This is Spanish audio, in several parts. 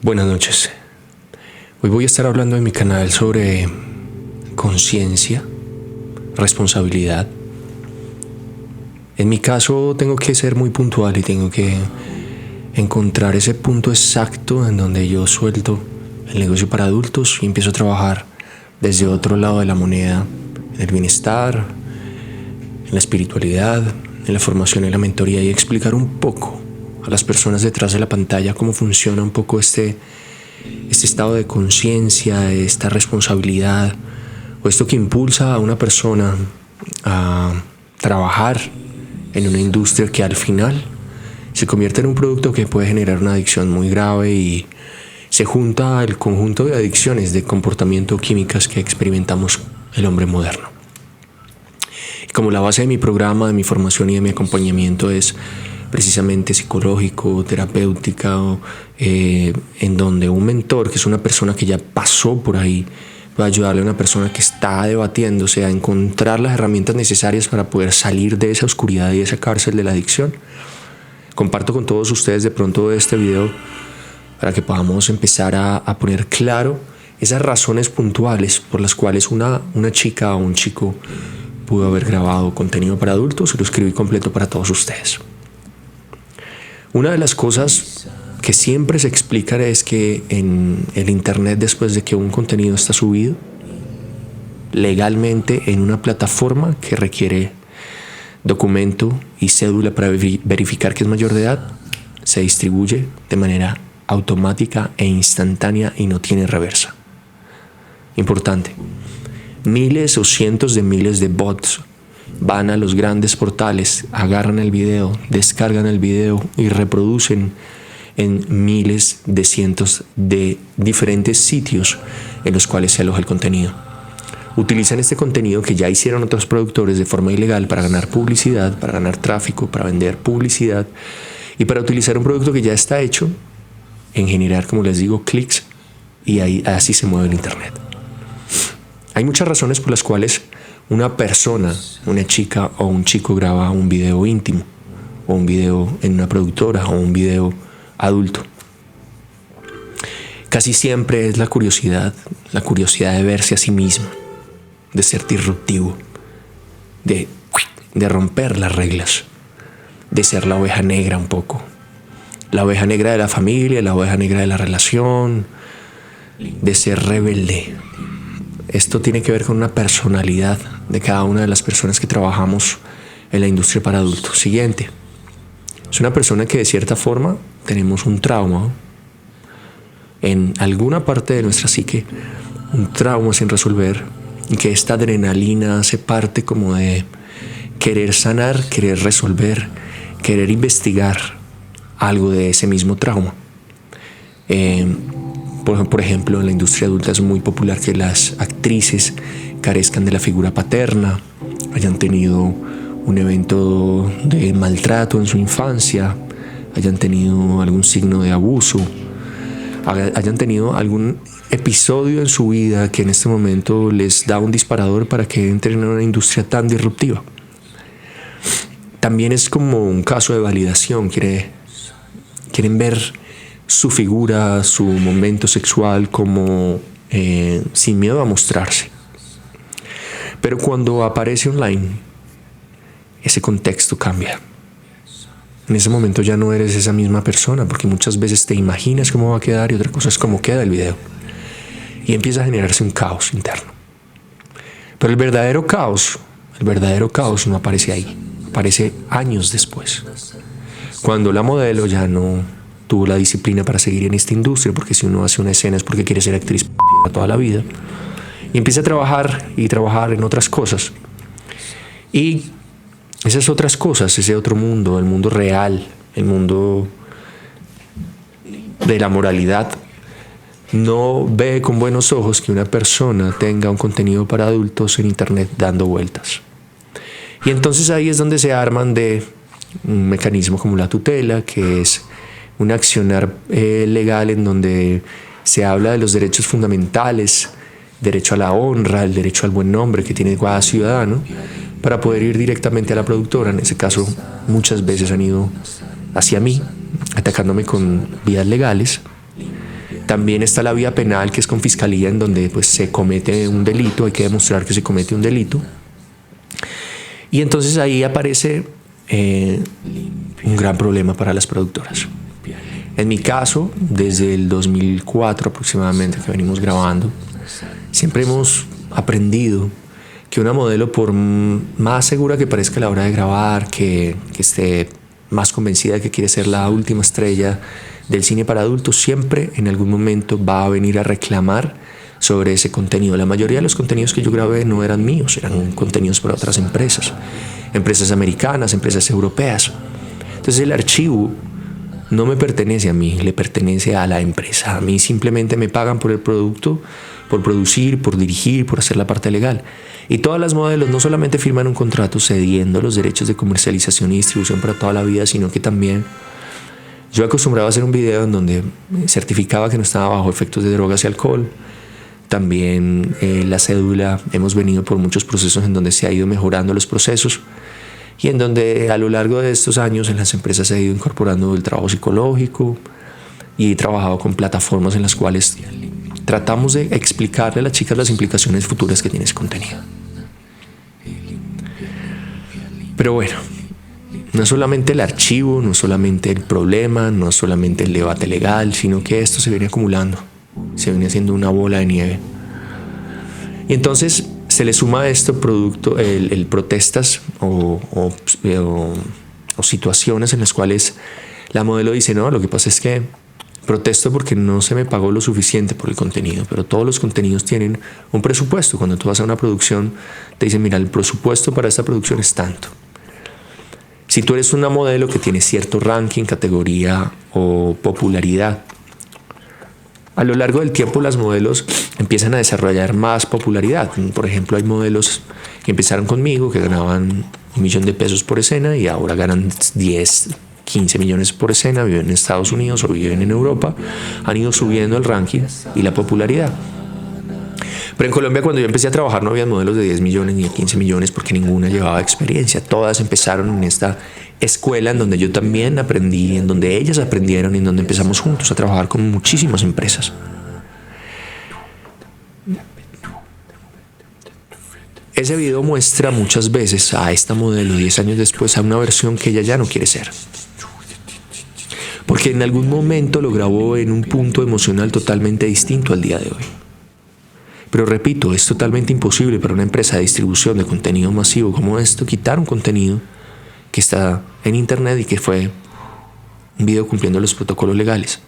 Buenas noches. Hoy voy a estar hablando en mi canal sobre conciencia, responsabilidad. En mi caso tengo que ser muy puntual y tengo que encontrar ese punto exacto en donde yo suelto el negocio para adultos y empiezo a trabajar desde otro lado de la moneda, en el bienestar, en la espiritualidad, en la formación y la mentoría, y explicar un poco a las personas detrás de la pantalla cómo funciona un poco este estado de conciencia, esta responsabilidad, o esto que impulsa a una persona a trabajar en una industria que al final se convierte en un producto que puede generar una adicción muy grave, y se junta el conjunto de adicciones de comportamiento químicas que experimentamos el hombre moderno. Y como la base de mi programa, de mi formación y de mi acompañamiento es precisamente psicológico, terapéutica, en donde un mentor, que es una persona que ya pasó por ahí, va a ayudarle a una persona que está debatiéndose a encontrar las herramientas necesarias para poder salir de esa oscuridad y de esa cárcel de la adicción. Comparto con todos ustedes de pronto este video para que podamos empezar a poner claro esas razones puntuales por las cuales una chica o un chico pudo haber grabado contenido para adultos y lo escribí completo para todos ustedes. Una de las cosas que siempre se explica es que en el internet, después de que un contenido está subido legalmente en una plataforma que requiere documento y cédula para verificar que es mayor de edad, se distribuye de manera automática e instantánea y no tiene reversa. Importante: miles o cientos de miles de bots van a los grandes portales, agarran el video, descargan el video y reproducen en miles de cientos de diferentes sitios en los cuales se aloja el contenido. Utilizan este contenido que ya hicieron otros productores de forma ilegal para ganar publicidad, para ganar tráfico, para vender publicidad y para utilizar un producto que ya está hecho en generar, como les digo, clics, y así se mueve el internet. Hay muchas razones por las cuales una persona, una chica o un chico graba un video íntimo, o un video en una productora, o un video adulto. Casi siempre es la curiosidad de verse a sí mismo, de ser disruptivo, de romper las reglas, de ser la oveja negra un poco. La oveja negra de la familia, la oveja negra de la relación, de ser rebelde. Esto tiene que ver con una personalidad de cada una de las personas que trabajamos en la industria para adultos. Siguiente: es una persona que de cierta forma tenemos un trauma en alguna parte de nuestra psique, un trauma sin resolver, y que esta adrenalina hace parte como de querer sanar, querer resolver, querer investigar algo de ese mismo trauma. Por ejemplo, en la industria adulta es muy popular que las actrices carezcan de la figura paterna, hayan tenido un evento de maltrato en su infancia, hayan tenido algún signo de abuso, hayan tenido algún episodio en su vida que en este momento les da un disparador para que entren en una industria tan disruptiva. También es como un caso de validación, quieren ver su figura, su momento sexual como sin miedo a mostrarse. Pero cuando aparece online, ese contexto cambia. En ese momento ya no eres esa misma persona, porque muchas veces te imaginas cómo va a quedar y otra cosa es cómo queda el video. Y empieza a generarse un caos interno. Pero el verdadero caos no aparece ahí, aparece años después, cuando la modelo ya no tuvo la disciplina para seguir en esta industria, porque si uno hace una escena es porque quiere ser actriz toda la vida, y empieza a trabajar en otras cosas. Y esas otras cosas, ese otro mundo, el mundo real, el mundo de la moralidad, no ve con buenos ojos que una persona tenga un contenido para adultos en internet dando vueltas. Y entonces ahí es donde se arman de un mecanismo como la tutela, que es un accionar legal en donde se habla de los derechos fundamentales, derecho a la honra, el derecho al buen nombre que tiene cada ciudadano, para poder ir directamente a la productora. En ese caso, muchas veces han ido hacia mí, atacándome con vías legales, También está la vía penal, que es con fiscalía, en donde pues se comete un delito, hay que demostrar que se comete un delito. Y entonces ahí aparece un gran problema para las productoras. En mi caso, desde el 2004 aproximadamente que venimos grabando, siempre hemos aprendido que una modelo, por más segura que parezca a la hora de grabar, que esté más convencida de que quiere ser la última estrella del cine para adultos, siempre en algún momento va a venir a reclamar sobre ese contenido. La mayoría de los contenidos que yo grabé no eran míos, eran contenidos para otras empresas americanas, empresas europeas. Entonces el archivo no me pertenece a mí, le pertenece a la empresa. A mí simplemente me pagan por el producto, por producir, por dirigir, por hacer la parte legal. Y todas las modelos no solamente firman un contrato cediendo los derechos de comercialización y distribución para toda la vida, sino que también yo acostumbraba a hacer un video en donde certificaba que no estaba bajo efectos de drogas y alcohol. También la cédula, hemos venido por muchos procesos en donde se ha ido mejorando los procesos y en donde a lo largo de estos años en las empresas se ha ido incorporando el trabajo psicológico y he trabajado con plataformas en las cuales tratamos de explicarle a las chicas las implicaciones futuras que tiene ese contenido. Pero bueno, no es solamente el archivo, no es solamente el problema, no es solamente el debate legal, sino que esto se viene acumulando, se viene haciendo una bola de nieve. Y entonces se le suma a esto el protestas o situaciones en las cuales la modelo dice, no, lo que pasa es que protesto porque no se me pagó lo suficiente por el contenido, pero todos los contenidos tienen un presupuesto. Cuando tú vas a una producción, te dicen, mira, el presupuesto para esta producción es tanto. Si tú eres una modelo que tiene cierto ranking, categoría o popularidad, a lo largo del tiempo las modelos empiezan a desarrollar más popularidad. Por ejemplo, hay modelos que empezaron conmigo que ganaban $1.000.000 por escena y ahora ganan 10, 15 millones por escena, viven en Estados Unidos o viven en Europa, han ido subiendo el ranking y la popularidad. Pero en Colombia, cuando yo empecé a trabajar, no había modelos de 10 millones ni de 15 millones porque ninguna llevaba experiencia. Todas empezaron en esta escuela en donde yo también aprendí, en donde ellas aprendieron y en donde empezamos juntos a trabajar con muchísimas empresas. Ese video muestra muchas veces a esta modelo 10 años después a una versión que ella ya no quiere ser. Porque en algún momento lo grabó en un punto emocional totalmente distinto al día de hoy. Pero repito, es totalmente imposible para una empresa de distribución de contenido masivo como esto quitar un contenido que está en internet y que fue un video cumpliendo los protocolos legales.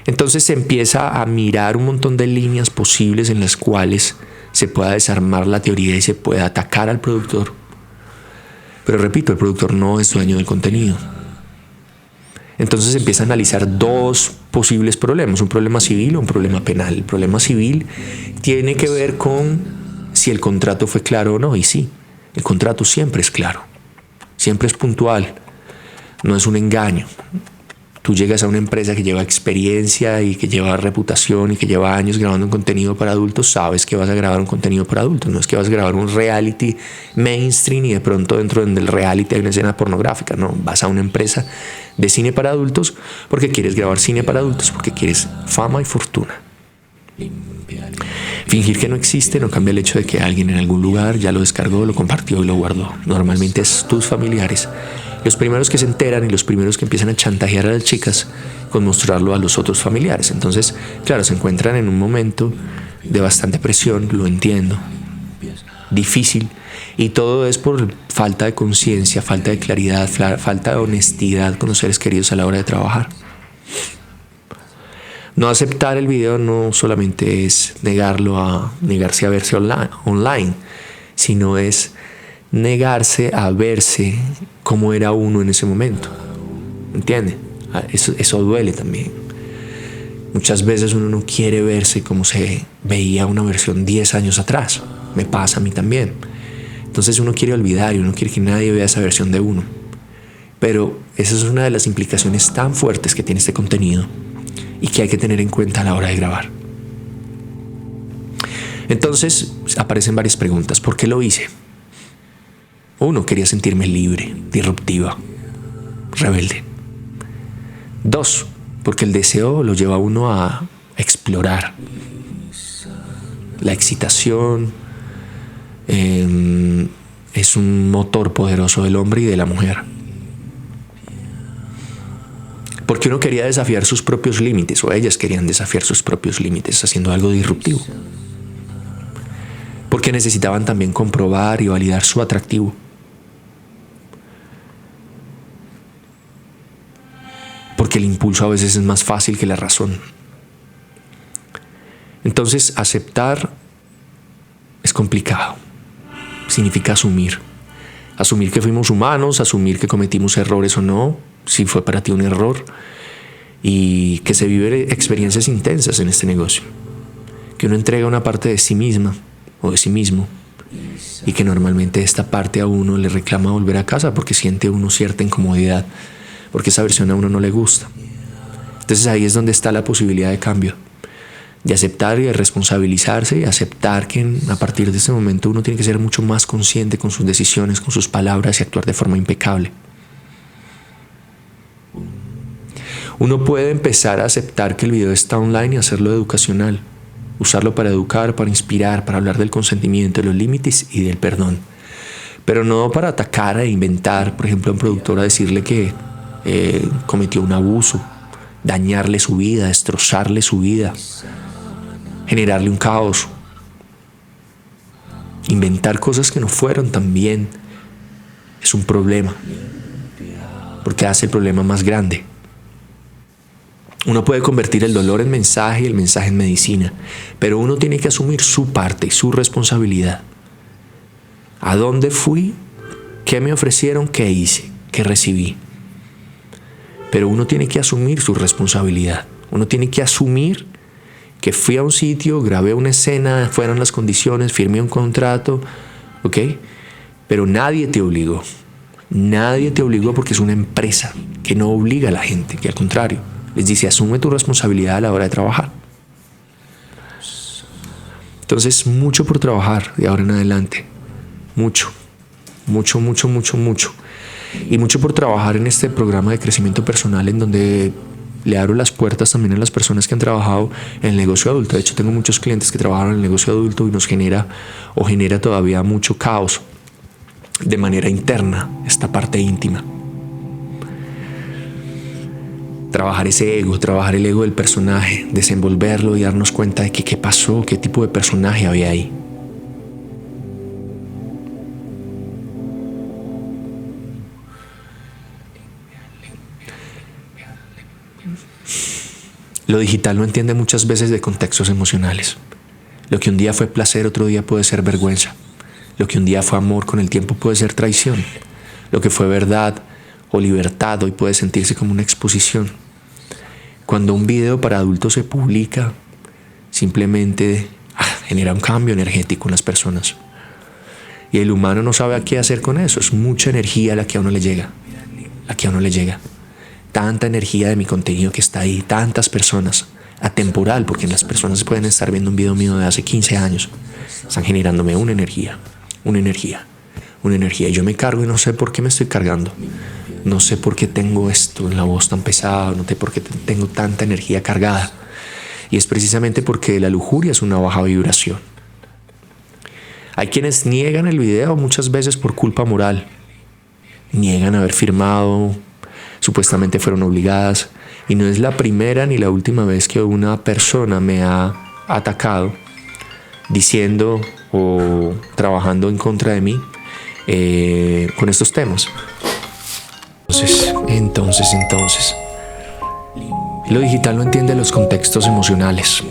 Entonces se empieza a mirar un montón de líneas posibles en las cuales se pueda desarmar la teoría y se pueda atacar al productor. Pero repito, el productor no es dueño del contenido. Entonces se empieza a analizar dos posibles problemas, un problema civil o un problema penal. El problema civil tiene que ver con si el contrato fue claro o no, y sí, el contrato siempre es claro, siempre es puntual, no es un engaño. Tú llegas a una empresa que lleva experiencia y que lleva reputación y que lleva años grabando un contenido para adultos, sabes que vas a grabar un contenido para adultos, no es que vas a grabar un reality mainstream y de pronto dentro del reality hay una escena pornográfica, no, vas a una empresa de cine para adultos porque quieres grabar cine para adultos, porque quieres fama y fortuna. Fingir que no existe no cambia el hecho de que alguien en algún lugar ya lo descargó, lo compartió y lo guardó. Normalmente es tus familiares los primeros que se enteran y los primeros que empiezan a chantajear a las chicas con mostrarlo a los otros familiares. Entonces, claro, se encuentran en un momento de bastante presión, lo entiendo, difícil, y todo es por falta de conciencia, falta de claridad, falta de honestidad con los seres queridos a la hora de trabajar. No aceptar el video no solamente es negarse a verse online, sino es negarse a verse como era uno en ese momento. ¿Entiende? Eso duele también. Muchas veces uno no quiere verse como se veía una versión 10 años atrás. Me pasa a mí también. Entonces uno quiere olvidar y uno quiere que nadie vea esa versión de uno. Pero esa es una de las implicaciones tan fuertes que tiene este contenido y que hay que tener en cuenta a la hora de grabar. Entonces aparecen varias preguntas. ¿Por qué lo hice? Uno, quería sentirme libre, disruptiva, rebelde. Dos, porque el deseo lo lleva a uno a explorar. La excitación es un motor poderoso del hombre y de la mujer. Porque uno quería desafiar sus propios límites, o ellas querían desafiar sus propios límites haciendo algo disruptivo. Porque necesitaban también comprobar y validar su atractivo. Porque el impulso a veces es más fácil que la razón. Entonces, aceptar es complicado. Significa asumir. Asumir que fuimos humanos, asumir que cometimos errores o no, si fue para ti un error, y que se viven experiencias intensas en este negocio. Que uno entrega una parte de sí misma o de sí mismo, y que normalmente esta parte a uno le reclama volver a casa porque siente uno cierta incomodidad, porque esa versión a uno no le gusta. Entonces ahí es donde está la posibilidad de cambio, de aceptar y de responsabilizarse, y aceptar que a partir de ese momento uno tiene que ser mucho más consciente con sus decisiones, con sus palabras, y actuar de forma impecable. Uno puede empezar a aceptar que el video está online y hacerlo educacional, usarlo para educar, para inspirar, para hablar del consentimiento, de los límites y del perdón, pero no para atacar e inventar, por ejemplo, a un productor, a decirle que cometió un abuso, dañarle su vida, destrozarle su vida, generarle un caos, inventar cosas que no fueron también es un problema, porque hace el problema más grande. Uno puede convertir el dolor en mensaje y el mensaje en medicina, pero uno tiene que asumir su parte y su responsabilidad. ¿A dónde fui? ¿Qué me ofrecieron? ¿Qué hice? ¿Qué recibí? Pero uno tiene que asumir su responsabilidad. Uno tiene que asumir que fui a un sitio, grabé una escena, fueron las condiciones, firmé un contrato, ¿ok? Pero nadie te obligó. Nadie te obligó, porque es una empresa que no obliga a la gente, que al contrario, les dice: asume tu responsabilidad a la hora de trabajar. Entonces, mucho por trabajar de ahora en adelante. Mucho. Y mucho por trabajar en este programa de crecimiento personal, en donde le abro las puertas también a las personas que han trabajado en el negocio adulto. De hecho, tengo muchos clientes que trabajan en el negocio adulto y nos genera todavía mucho caos de manera interna, esta parte íntima. Trabajar ese ego, trabajar el ego del personaje, desenvolverlo y darnos cuenta de que qué pasó, qué tipo de personaje había ahí. Lo digital no entiende muchas veces de contextos emocionales. Lo que un día fue placer, otro día puede ser vergüenza. Lo que un día fue amor, con el tiempo puede ser traición. Lo que fue verdad o libertad, hoy puede sentirse como una exposición. Cuando un video para adultos se publica, simplemente genera un cambio energético en las personas. Y el humano no sabe a qué hacer con eso. Es mucha energía la que a uno le llega. Tanta energía de mi contenido que está ahí, tantas personas, atemporal, porque las personas pueden estar viendo un video mío de hace 15 años, están generándome una energía. Y yo me cargo y no sé por qué me estoy cargando. No sé por qué tengo esto en la voz tan pesada, no sé por qué tengo tanta energía cargada. Y es precisamente porque la lujuria es una baja vibración. Hay quienes niegan el video muchas veces por culpa moral. Niegan haber firmado, supuestamente fueron obligadas, y no es la primera ni la última vez que una persona me ha atacado diciendo o trabajando en contra de mí con estos temas. Entonces, lo digital no entiende los contextos emocionales.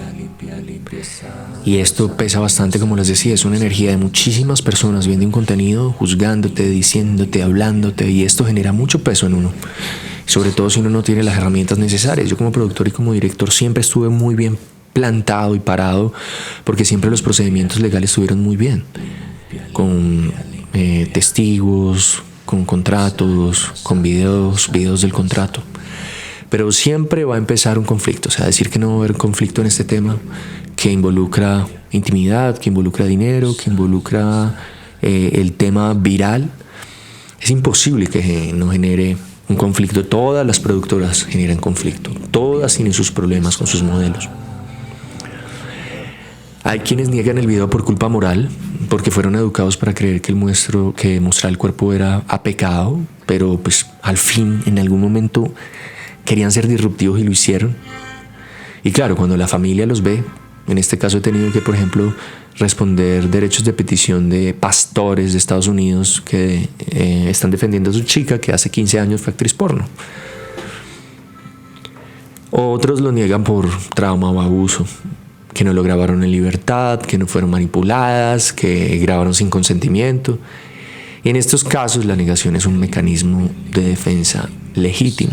Y esto pesa bastante, como les decía, es una energía de muchísimas personas viendo un contenido, juzgándote, diciéndote, hablándote, y esto genera mucho peso en uno, sobre todo si uno no tiene las herramientas necesarias. Yo como productor y como director siempre estuve muy bien plantado y parado, porque siempre los procedimientos legales estuvieron muy bien, con testigos, con contratos, con videos del contrato. Pero siempre va a empezar un conflicto, o sea, decir que no va a haber conflicto en este tema que involucra intimidad, que involucra dinero, que involucra el tema viral, es imposible que no genere Un conflicto, todas las productoras generan conflicto, todas tienen sus problemas con sus modelos. Hay quienes niegan el video por culpa moral, porque fueron educados para creer que mostrar el cuerpo era a pecado, pero pues al fin, en algún momento, querían ser disruptivos y lo hicieron. Y claro, cuando la familia los ve, en este caso he tenido que, por ejemplo, responder derechos de petición de pastores de Estados Unidos que están defendiendo a su chica que hace 15 años fue actriz porno. Otros lo niegan por trauma o abuso, que no lo grabaron en libertad, que no fueron manipuladas, que grabaron sin consentimiento. Y en estos casos la negación es un mecanismo de defensa legítimo.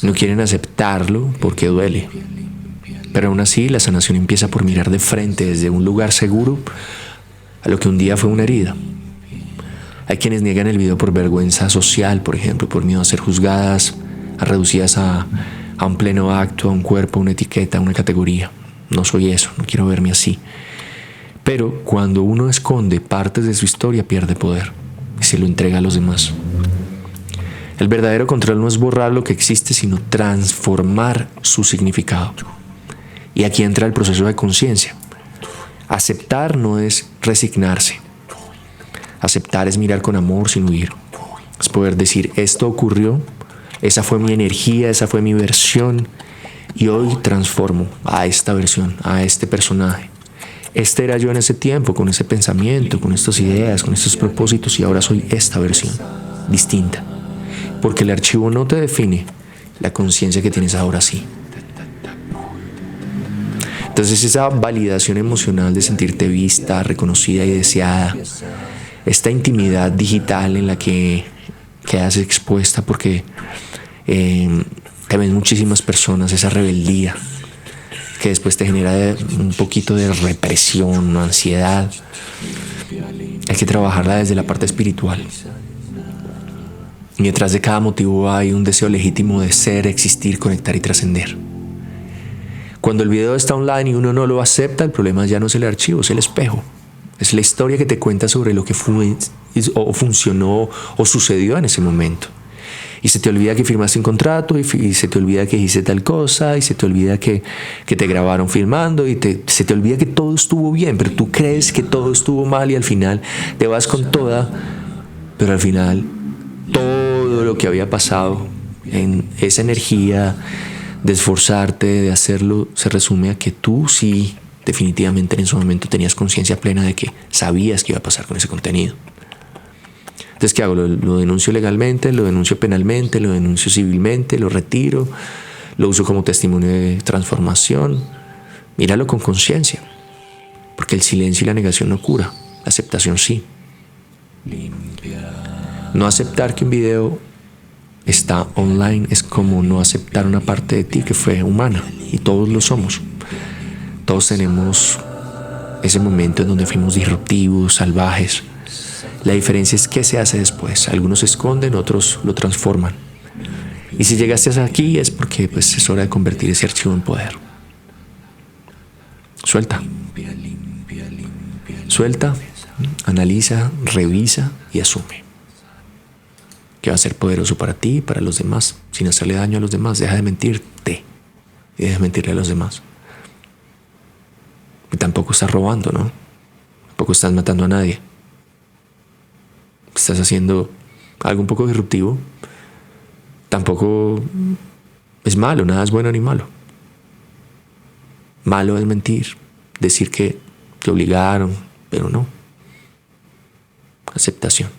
No quieren aceptarlo porque duele. Pero aún así la sanación empieza por mirar de frente desde un lugar seguro a lo que un día fue una herida. Hay quienes niegan el video por vergüenza social, por ejemplo, por miedo a ser juzgadas, a reducidas a un pleno acto, a un cuerpo, a una etiqueta, a una categoría. No soy eso, no quiero verme así. Pero cuando uno esconde partes de su historia, pierde poder y se lo entrega a los demás. El verdadero control no es borrar lo que existe, sino transformar su significado. Y aquí entra el proceso de conciencia. Aceptar no es resignarse. Aceptar es mirar con amor sin huir. Es poder decir, esto ocurrió, esa fue mi energía, esa fue mi versión, y hoy transformo a esta versión, a este personaje. Este era yo en ese tiempo, con ese pensamiento, con estas ideas, con estos propósitos, y ahora soy esta versión, distinta. Porque el archivo no te define, la conciencia que tienes ahora sí. Entonces esa validación emocional de sentirte vista, reconocida y deseada, esta intimidad digital en la que quedas expuesta porque te ven muchísimas personas, esa rebeldía que después te genera un poquito de represión, ansiedad. Hay que trabajarla desde la parte espiritual. Y detrás de cada motivo hay un deseo legítimo de ser, existir, conectar y trascender. Cuando el video está online y uno no lo acepta, el problema ya no es el archivo, es el espejo. Es la historia que te cuenta sobre lo que fue o funcionó o sucedió en ese momento. Y se te olvida que firmaste un contrato, y se te olvida que hiciste tal cosa, y se te olvida que te grabaron filmando, y se te olvida que todo estuvo bien, pero tú crees que todo estuvo mal y al final te vas con toda, pero al final todo lo que había pasado en esa energía de esforzarte, de hacerlo, se resume a que tú sí, definitivamente en ese momento tenías conciencia plena de que sabías qué iba a pasar con ese contenido. Entonces, ¿qué hago? Lo denuncio legalmente, lo denuncio penalmente, lo denuncio civilmente, lo retiro, lo uso como testimonio de transformación. Míralo con conciencia, porque el silencio y la negación no cura, la aceptación sí. No aceptar que un video está online es como no aceptar una parte de ti que fue humana, y todos lo somos. Todos tenemos ese momento en donde fuimos disruptivos, salvajes. La diferencia es qué se hace después. Algunos se esconden, otros lo transforman. Y si llegaste hasta aquí es porque pues, es hora de convertir ese archivo en poder. Suelta. Suelta, analiza, revisa y asume. Que va a ser poderoso para ti y para los demás, sin hacerle daño a los demás. Deja de mentirte y deja de mentirle a los demás. Y tampoco estás robando, ¿no? Tampoco estás matando a nadie. Estás haciendo algo un poco disruptivo. Tampoco es malo, nada es bueno ni malo. Malo es mentir, decir que te obligaron, pero no. Aceptación.